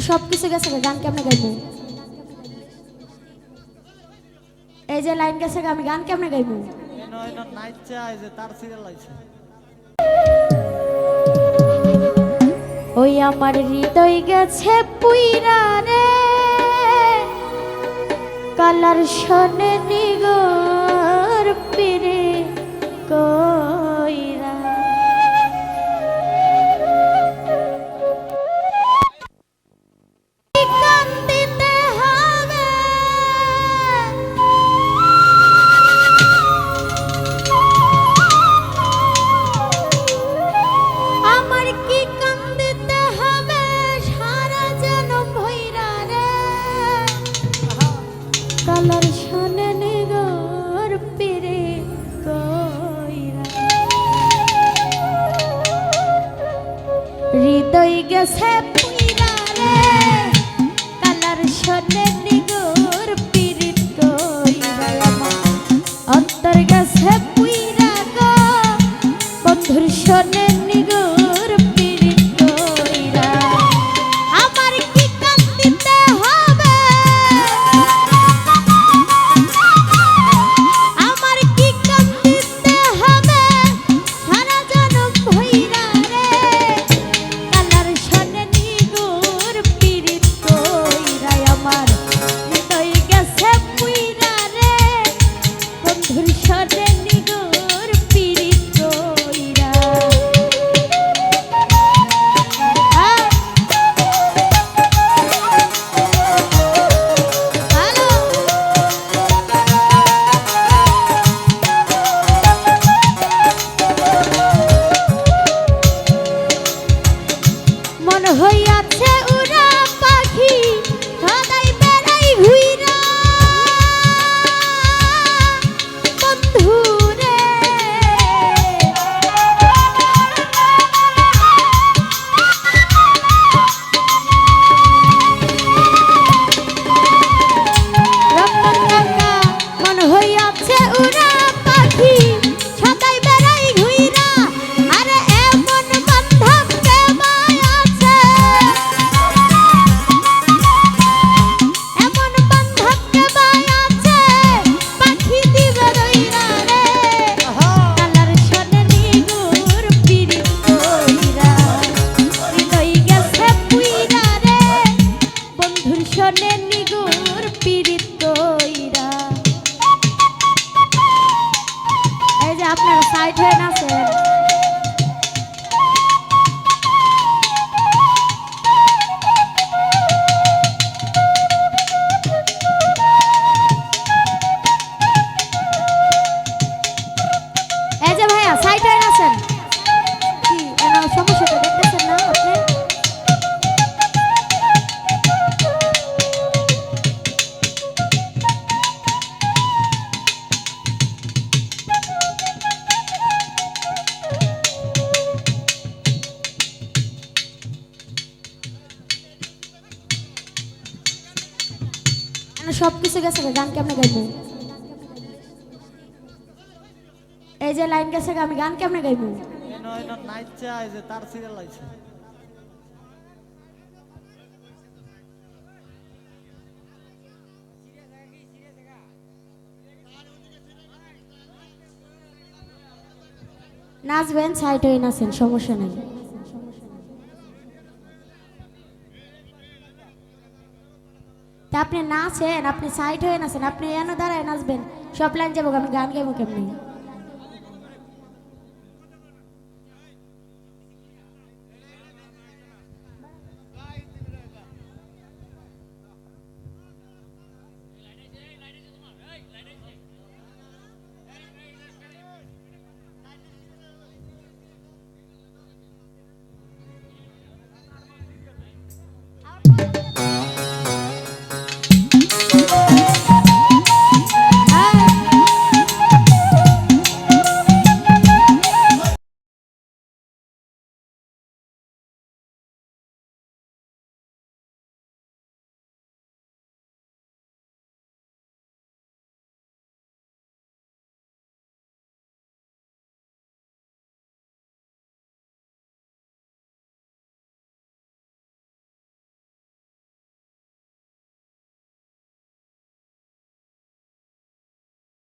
সবকিছু গেছে গান কেমনে গাইবো? এই যে লাইন গেছে আমি গান কেমনে গাইবো? ওই আমার হৃদয় গেছে পুইরা রে, কালার শোনে নিগর পিরে কইরা। কালার শোনে নিগর পিরে কইরা, হৃদয় গেছে পুইরা রে, কালার শোনে নিগর পিরে কইরা। অন্তর গেছে পুইরা গো, বন্ধুর শোনে নিগর পিরে কইরা। আমার কি কান্দিতে হবে, হইয়াছে উড়া পাখি সদাই বেড়াই ঘুইরা। বন্ধু রে রতন কাকা মন হইয়াছে উড়া পাখি সদাই বেড়াই ঘুইরা। আরে এমন বান্ধব কে মায়াছে, এমন বান্ধব কে মায়াছে, পাখি দিবে রইরা রে। কালার শোনে নিগুর পিরিত কইরা, হৃদয় গেছে পুইরা রে, বন্ধুর শোনে নিগুর পিরিত কইরা। এই যে আপনারা সাইড হয়ে নাচেন। এই যে ভাইয়া সাইড হয়ে নাচেন। কি সমস্যাটা দেখতেছেন না আপনি? সবকিছু গেছে গান কেমনে গাইবো? এই যে লাইন গেছে আমি গান কেমনে গাইবো? নাচবেন সাইড হয়ে নাচেন, সমস্যা নাই। আপনি নাচেন, আপনি সাইড হয়ে নাচেন, আপনি এনে দাঁড়ায় নাচবেন, সব লাইন যাবো আমি গান গাইবো কেমনি?